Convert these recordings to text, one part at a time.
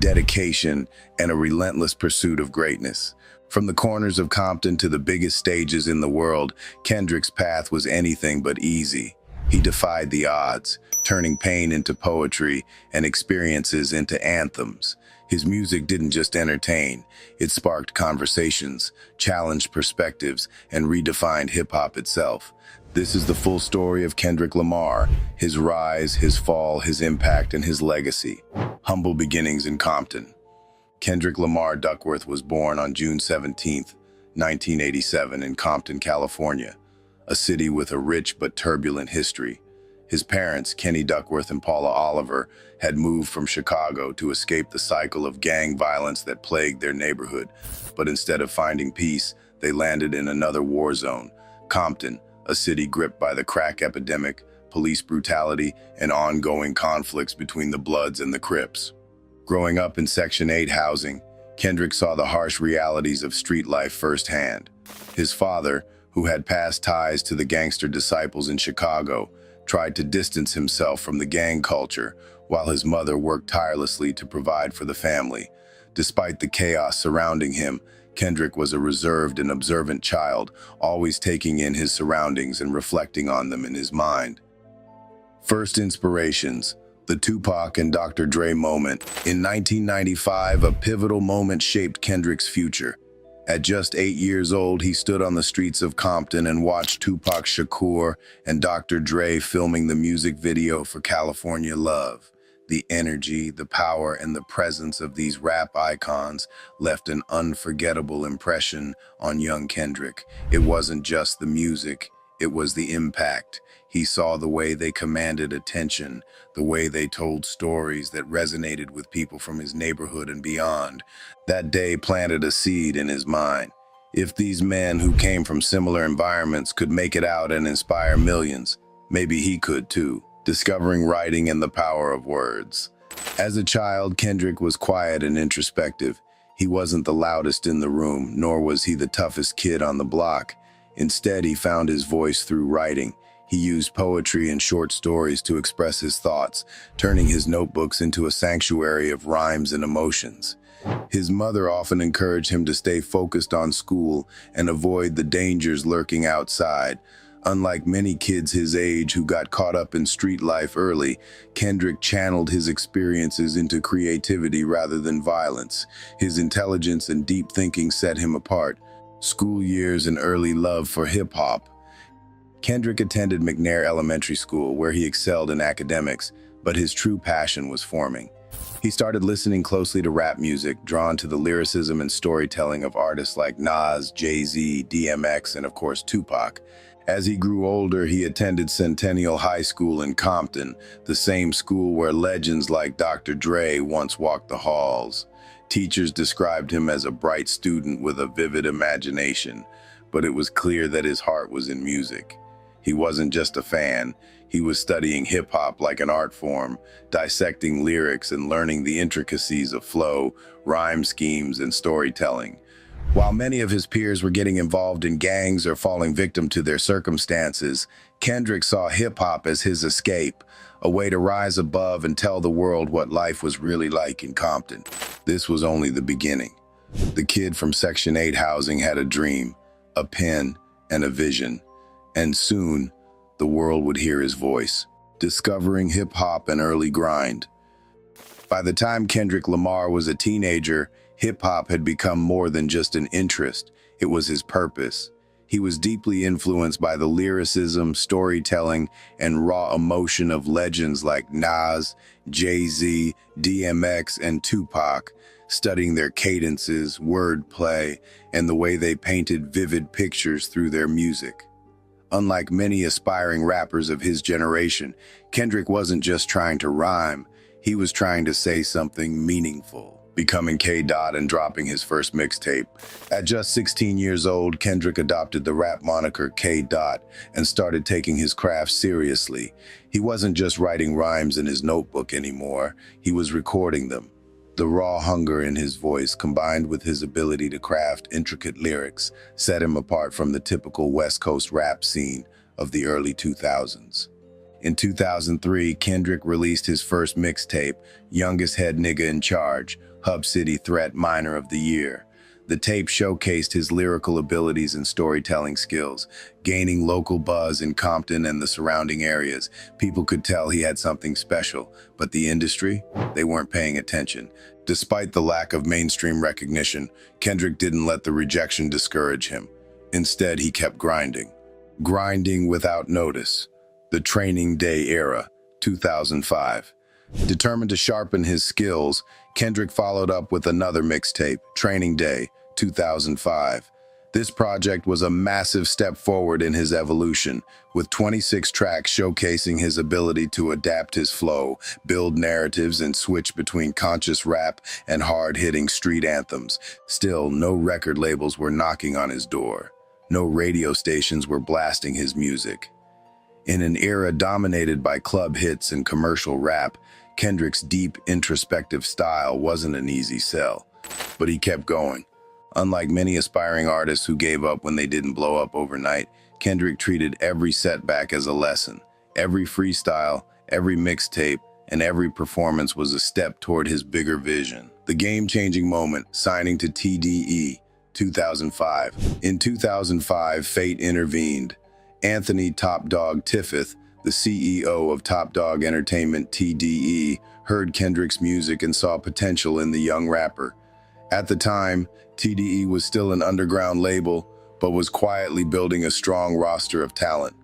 dedication, and a relentless pursuit of greatness. From the corners of Compton to the biggest stages in the world, Kendrick's path was anything but easy. He defied the odds, turning pain into poetry and experiences into anthems. His music didn't just entertain, it sparked conversations, challenged perspectives, and redefined hip-hop itself. This is the full story of Kendrick Lamar, his rise, his fall, his impact, and his legacy. Humble beginnings in Compton. Kendrick Lamar Duckworth was born on June 17, 1987 in Compton, California, a city with a rich but turbulent history. His parents, Kenny Duckworth and Paula Oliver, had moved from Chicago to escape the cycle of gang violence that plagued their neighborhood. But instead of finding peace, they landed in another war zone, Compton, a city gripped by the crack epidemic, police brutality, and ongoing conflicts between the Bloods and the Crips. Growing up in Section 8 housing, Kendrick saw the harsh realities of street life firsthand. His father, who had past ties to the gangster disciples in Chicago, tried to distance himself from the gang culture, while his mother worked tirelessly to provide for the family. Despite the chaos surrounding him, Kendrick was a reserved and observant child, always taking in his surroundings and reflecting on them in his mind. First inspirations: the Tupac and Dr. Dre moment. In 1995, a pivotal moment shaped Kendrick's future. At just 8 years old, he stood on the streets of Compton and watched Tupac Shakur and Dr. Dre filming the music video for California Love. The energy, the power, and the presence of these rap icons left an unforgettable impression on young Kendrick. It wasn't just the music, it was the impact. He saw the way they commanded attention, the way they told stories that resonated with people from his neighborhood and beyond. That day planted a seed in his mind. If these men who came from similar environments could make it out and inspire millions, maybe he could too. Discovering writing and the power of words. As a child, Kendrick was quiet and introspective. He wasn't the loudest in the room, nor was he the toughest kid on the block. Instead, he found his voice through writing. He used poetry and short stories to express his thoughts, turning his notebooks into a sanctuary of rhymes and emotions. His mother often encouraged him to stay focused on school and avoid the dangers lurking outside. Unlike many kids his age who got caught up in street life early, Kendrick channeled his experiences into creativity rather than violence. His intelligence and deep thinking set him apart. School years and early love for hip-hop. Kendrick attended McNair Elementary School, where he excelled in academics, but his true passion was forming. He started listening closely to rap music, drawn to the lyricism and storytelling of artists like Nas, Jay-Z, DMX, and of course Tupac. As he grew older, he attended Centennial High School in Compton, the same school where legends like Dr. Dre once walked the halls. Teachers described him as a bright student with a vivid imagination, but it was clear that his heart was in music. He wasn't just a fan, he was studying hip-hop like an art form, dissecting lyrics and learning the intricacies of flow, rhyme schemes, and storytelling. While many of his peers were getting involved in gangs or falling victim to their circumstances, Kendrick saw hip-hop as his escape, a way to rise above and tell the world what life was really like in Compton. This was only the beginning. The kid from Section 8 housing had a dream, a pen, and a vision. And soon, the world would hear his voice, discovering hip-hop and early grind. By the time Kendrick Lamar was a teenager, hip-hop had become more than just an interest, it was his purpose. He was deeply influenced by the lyricism, storytelling, and raw emotion of legends like Nas, Jay-Z, DMX, and Tupac, studying their cadences, wordplay, and the way they painted vivid pictures through their music. Unlike many aspiring rappers of his generation, Kendrick wasn't just trying to rhyme, he was trying to say something meaningful, becoming K.Dot and dropping his first mixtape. At just 16 years old, Kendrick adopted the rap moniker K.Dot and started taking his craft seriously. He wasn't just writing rhymes in his notebook anymore, he was recording them. The raw hunger in his voice, combined with his ability to craft intricate lyrics, set him apart from the typical West Coast rap scene of the early 2000s. In 2003, Kendrick released his first mixtape, Youngest Head Nigga in Charge, Hub City Threat Minor of the Year. The tape showcased his lyrical abilities and storytelling skills, gaining local buzz in Compton and the surrounding areas. People could tell he had something special, but the industry, they weren't paying attention. Despite the lack of mainstream recognition, Kendrick didn't let the rejection discourage him. Instead, he kept grinding. Grinding without notice. The Training Day Era, 2005. Determined to sharpen his skills, Kendrick followed up with another mixtape, Training Day, 2005. This project was a massive step forward in his evolution, with 26 tracks showcasing his ability to adapt his flow, build narratives, and switch between conscious rap and hard-hitting street anthems. Still, no record labels were knocking on his door. No radio stations were blasting his music. In an era dominated by club hits and commercial rap, Kendrick's deep, introspective style wasn't an easy sell, but he kept going. Unlike many aspiring artists who gave up when they didn't blow up overnight, Kendrick treated every setback as a lesson. Every freestyle, every mixtape, and every performance was a step toward his bigger vision. The game-changing moment, signing to TDE, 2005. In 2005, fate intervened. Anthony Top Dawg Tiffith, the CEO of Dawg Entertainment TDE, heard Kendrick's music and saw potential in the young rapper. At the time, TDE was still an underground label, but was quietly building a strong roster of talent.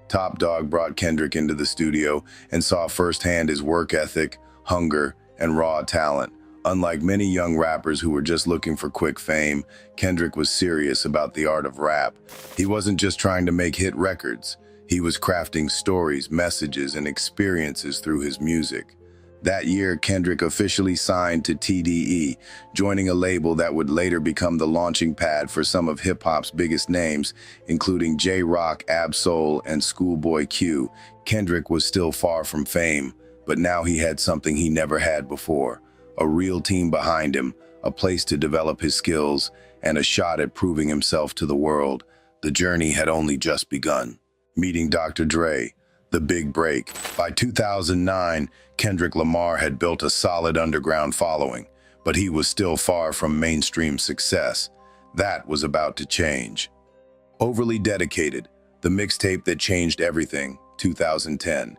Top Dawg brought Kendrick into the studio and saw firsthand his work ethic, hunger, and raw talent. Unlike many young rappers who were just looking for quick fame, Kendrick was serious about the art of rap. He wasn't just trying to make hit records. He was crafting stories, messages, and experiences through his music. That year, Kendrick officially signed to TDE, joining a label that would later become the launching pad for some of hip-hop's biggest names, including J-Rock, Ab-Soul, and Schoolboy Q. Kendrick was still far from fame, but now he had something he never had before. A real team behind him, a place to develop his skills, and a shot at proving himself to the world. The journey had only just begun. Meeting Dr. Dre, the big break. By 2009, Kendrick Lamar had built a solid underground following, but he was still far from mainstream success. That was about to change. Overly Dedicated, the mixtape that changed everything, 2010.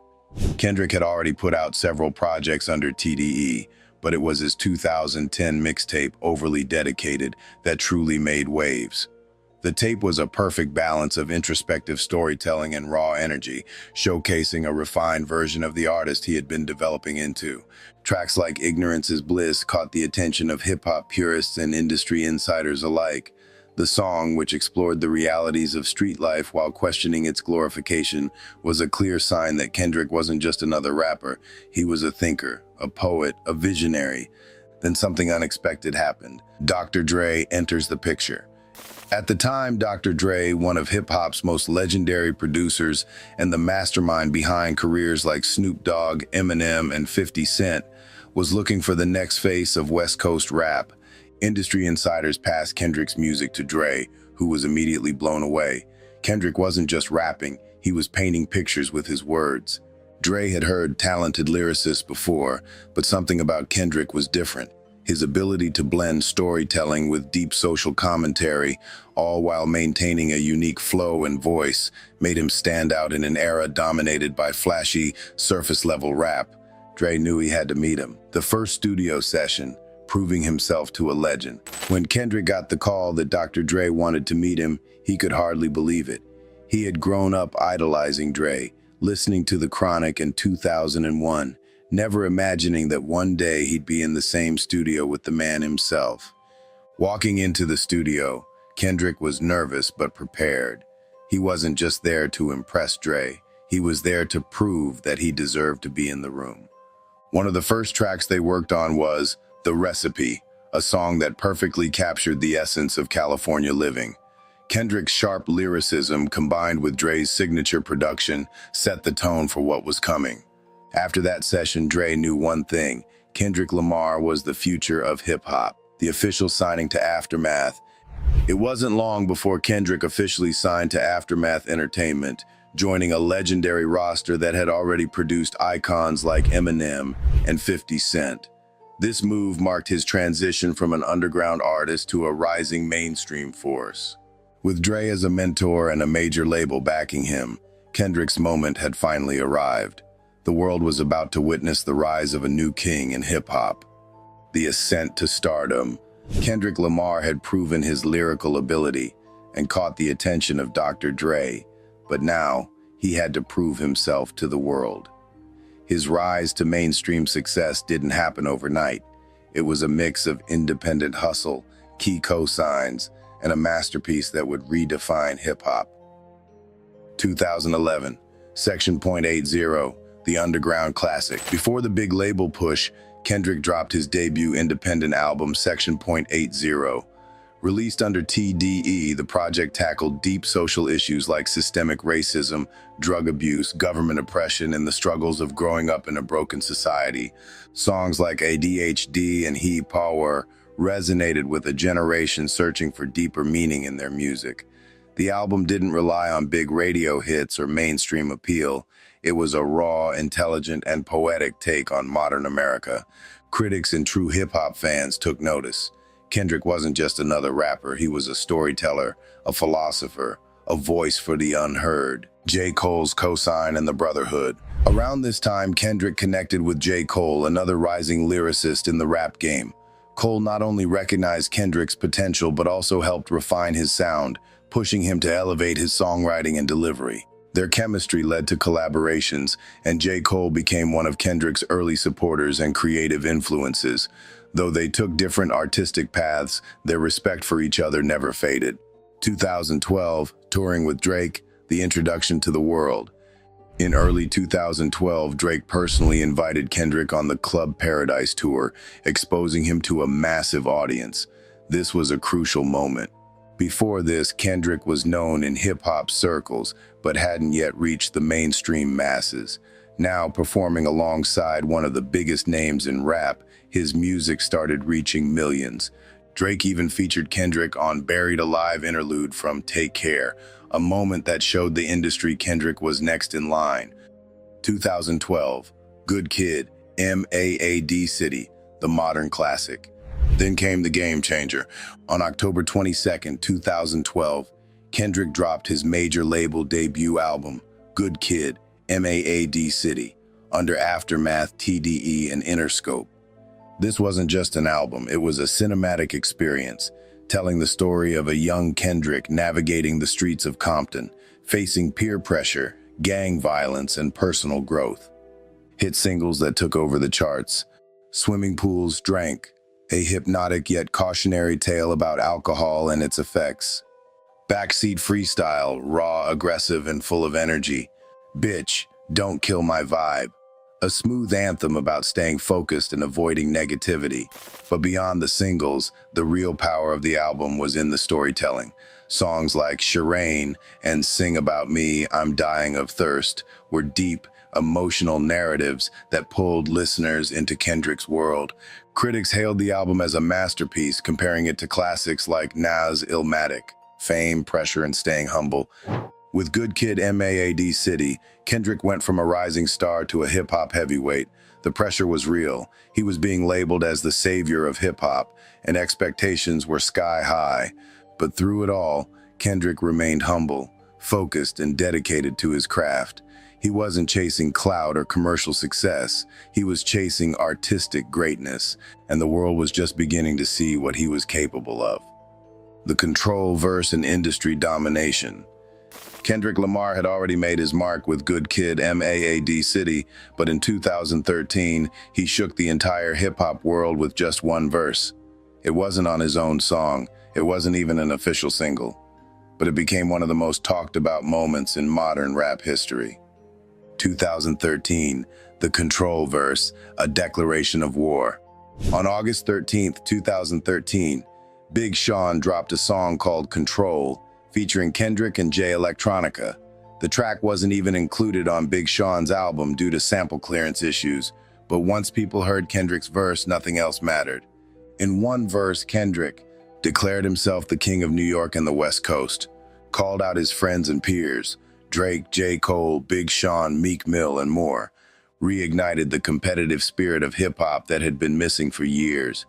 Kendrick had already put out several projects under TDE, but it was his 2010 mixtape, Overly Dedicated, that truly made waves. The tape was a perfect balance of introspective storytelling and raw energy, showcasing a refined version of the artist he had been developing into. Tracks like Ignorance is Bliss caught the attention of hip-hop purists and industry insiders alike. The song, which explored the realities of street life while questioning its glorification, was a clear sign that Kendrick wasn't just another rapper. He was a thinker, a poet, a visionary. Then something unexpected happened. Dr. Dre enters the picture. At the time, Dr. Dre, one of hip-hop's most legendary producers and the mastermind behind careers like Snoop Dogg, Eminem, and 50 Cent, was looking for the next face of West Coast rap. Industry insiders passed Kendrick's music to Dre, who was immediately blown away. Kendrick wasn't just rapping, he was painting pictures with his words. Dre had heard talented lyricists before, but something about Kendrick was different. His ability to blend storytelling with deep social commentary, all while maintaining a unique flow and voice, made him stand out in an era dominated by flashy, surface-level rap. Dre knew he had to meet him. The first studio session, proving himself to a legend. When Kendrick got the call that Dr. Dre wanted to meet him, he could hardly believe it. He had grown up idolizing Dre, listening to The Chronic in 2001, never imagining that one day he'd be in the same studio with the man himself. Walking into the studio, Kendrick was nervous but prepared. He wasn't just there to impress Dre, he was there to prove that he deserved to be in the room. One of the first tracks they worked on was The Recipe, a song that perfectly captured the essence of California living. Kendrick's sharp lyricism combined with Dre's signature production set the tone for what was coming. After that session, Dre knew one thing: Kendrick Lamar was the future of hip-hop. The official signing to Aftermath. It wasn't long before Kendrick officially signed to Aftermath Entertainment, joining a legendary roster that had already produced icons like Eminem and 50 Cent. This move marked his transition from an underground artist to a rising mainstream force. With Dre as a mentor and a major label backing him, Kendrick's moment had finally arrived. The world was about to witness the rise of a new king in hip-hop. The ascent to stardom. Kendrick Lamar had proven his lyrical ability and caught the attention of Dr. Dre, but now he had to prove himself to the world. His rise to mainstream success didn't happen overnight. It was a mix of independent hustle, key cosigns, and a masterpiece that would redefine hip-hop. 2011, Section .80, the underground classic. Before the big label push, Kendrick dropped his debut independent album, Section .80. Released under TDE, the project tackled deep social issues like systemic racism, drug abuse, government oppression, and the struggles of growing up in a broken society. Songs like ADHD and He Power resonated with a generation searching for deeper meaning in their music. The album didn't rely on big radio hits or mainstream appeal. It was a raw, intelligent, and poetic take on modern America. Critics and true hip-hop fans took notice. Kendrick wasn't just another rapper, he was a storyteller, a philosopher, a voice for the unheard. J. Cole's cosign and the Brotherhood. Around this time, Kendrick connected with J. Cole, another rising lyricist in the rap game. Cole not only recognized Kendrick's potential, but also helped refine his sound, pushing him to elevate his songwriting and delivery. Their chemistry led to collaborations, and J. Cole became one of Kendrick's early supporters and creative influences. Though they took different artistic paths, their respect for each other never faded. 2012, touring with Drake, the introduction to the world. In early 2012, Drake personally invited Kendrick on the Club Paradise tour, exposing him to a massive audience. This was a crucial moment. Before this, Kendrick was known in hip-hop circles, but hadn't yet reached the mainstream masses. Now, performing alongside one of the biggest names in rap, his music started reaching millions. Drake even featured Kendrick on Buried Alive interlude from Take Care, a moment that showed the industry Kendrick was next in line. 2012, Good Kid, M.A.A.d City, the modern classic. Then came the game changer. On October 22, 2012, Kendrick dropped his major label debut album, Good Kid, M.A.A.d City, under Aftermath, TDE, and Interscope. This wasn't just an album, it was a cinematic experience, telling the story of a young Kendrick navigating the streets of Compton, facing peer pressure, gang violence, and personal growth. Hit singles that took over the charts: Swimming Pools, Drank, a hypnotic yet cautionary tale about alcohol and its effects. Backseat Freestyle, raw, aggressive, and full of energy. Bitch, Don't Kill My Vibe, a smooth anthem about staying focused and avoiding negativity. But beyond the singles, the real power of the album was in the storytelling. Songs like Shireen and Sing About Me, I'm Dying of Thirst were deep, emotional narratives that pulled listeners into Kendrick's world. Critics hailed the album as a masterpiece, comparing it to classics like Nas' Illmatic, Fame, Pressure, and Staying Humble. With Good Kid, M.A.A.d City, Kendrick went from a rising star to a hip-hop heavyweight. The pressure was real. He was being labeled as the savior of hip-hop, and expectations were sky high. But through it all, Kendrick remained humble, focused, and dedicated to his craft. He wasn't chasing clout or commercial success. He was chasing artistic greatness, and the world was just beginning to see what he was capable of. The control, verse, and industry domination. Kendrick Lamar had already made his mark with Good Kid, M.A.A.d City, but in 2013, he shook the entire hip-hop world with just one verse. It wasn't on his own song, it wasn't even an official single, but it became one of the most talked about moments in modern rap history. 2013, the control verse, a declaration of war. On August 13, 2013, Big Sean dropped a song called Control, featuring Kendrick and Jay Electronica. The track wasn't even included on Big Sean's album due to sample clearance issues, but once people heard Kendrick's verse, nothing else mattered. In one verse, Kendrick declared himself the king of New York and the West Coast, called out his friends and peers, Drake, J. Cole, Big Sean, Meek Mill, and more. reignited the competitive spirit of hip-hop that had been missing for years.